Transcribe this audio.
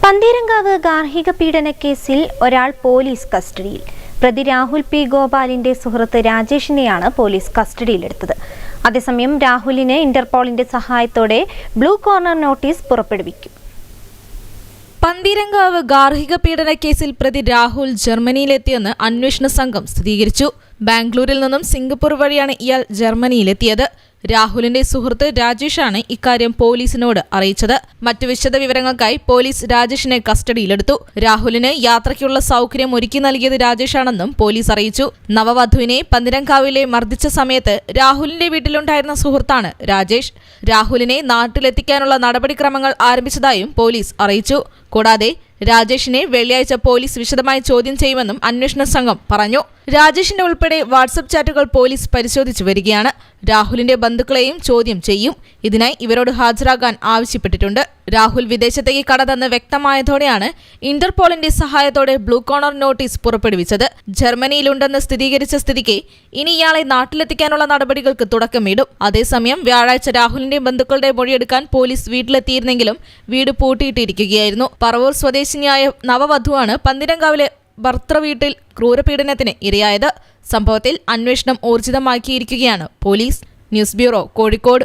പന്തീരങ്കാവ് ഗാർഹിക പീഡന കേസിൽ ഒരാൾ പോലീസ് കസ്റ്റഡിയിൽ. പ്രതി രാഹുൽ പി ഗോപാലിന്റെ സുഹൃത്ത് രാജേഷിനെയാണ് പോലീസ് കസ്റ്റഡിയിലെടുത്തത്. അതേസമയം രാഹുലിന് ഇന്റർപോളിന്റെ സഹായത്തോടെ ബ്ലൂ കോർണർ നോട്ടീസ് പുറപ്പെടുവിക്കും. പന്തീരങ്കാവ് ഗാർഹിക പീഡന കേസിൽ പ്രതി രാഹുൽ ജർമ്മനിയിലെത്തിയെന്ന് അന്വേഷണ സംഘം സ്ഥിരീകരിച്ചു. ബാംഗ്ലൂരിൽ നിന്നും സിംഗപ്പൂർ വഴിയാണ് ഇയാൾ ജർമ്മനിയിലെത്തിയത്. രാഹുലിന്റെ സുഹൃത്ത് രാജേഷാണ് ഇക്കാര്യം പോലീസിനോട് അറിയിച്ചത്. മറ്റു വിശദ വിവരങ്ങൾക്കായി പോലീസ് രാജേഷിനെ കസ്റ്റഡിയിലെടുത്തു. രാഹുലിന് യാത്രയ്ക്കുള്ള സൗകര്യം ഒരുക്കി നൽകിയത് രാജേഷാണെന്നും പോലീസ് അറിയിച്ചു. നവവധുവിനെ പന്തീരങ്കാവിലെ മർദ്ദിച്ച സമയത്ത് രാഹുലിന്റെ വീട്ടിലുണ്ടായിരുന്ന സുഹൃത്താണ് രാജേഷ്. രാഹുലിനെ നാട്ടിലെത്തിക്കാനുള്ള നടപടിക്രമങ്ങൾ ആരംഭിച്ചതായും പോലീസ് അറിയിച്ചു. കൂടാതെ രാജേഷിനെ വെള്ളിയാഴ്ച പോലീസ് വിശദമായി ചോദ്യം ചെയ്യുമെന്നും അന്വേഷണ സംഘം പറഞ്ഞു. രാജേഷിന്റെ ഉൾപ്പെടെ വാട്സപ്പ് ചാറ്റുകൾ പോലീസ് പരിശോധിച്ചു വരികയാണ്. രാഹുലിന്റെ ബന്ധുക്കളെയും ചോദ്യം ചെയ്യും. ഇതിനായി ഇവരോട് ഹാജരാകാൻ ആവശ്യപ്പെട്ടിട്ടുണ്ട്. രാഹുൽ വിദേശത്തേക്ക് കടന്നെന്ന് വ്യക്തമായതോടെയാണ് ഇന്റർപോളിന്റെ സഹായത്തോടെ ബ്ലൂ കോർണർ നോട്ടീസ് പുറപ്പെടുവിച്ചത്. ജർമ്മനിയിലുണ്ടെന്ന് സ്ഥിരീകരിച്ച സ്ഥിതിക്ക് ഇനി ഇയാളെ നാട്ടിലെത്തിക്കാനുള്ള നടപടികൾക്ക് തുടക്കമിടും. അതേസമയം വ്യാഴാഴ്ച രാഹുലിന്റെ ബന്ധുക്കളുടെ മൊഴിയെടുക്കാൻ പോലീസ് വീട്ടിലെത്തിയിരുന്നെങ്കിലും വീട് പൂട്ടിയിട്ടിരിക്കുകയായിരുന്നു. പറവൂർ സ്വദേശിനിയായ നവവധുവാണ് പന്തീരങ്കാവിലെ ഭർത്തൃവീട്ടിൽ ക്രൂരപീഡനത്തിന് ഇരയായത്. സംഭവത്തിൽ അന്വേഷണം ഊർജിതമാക്കിയിരിക്കുകയാണ് പോലീസ്. News bureau, Kozhikode.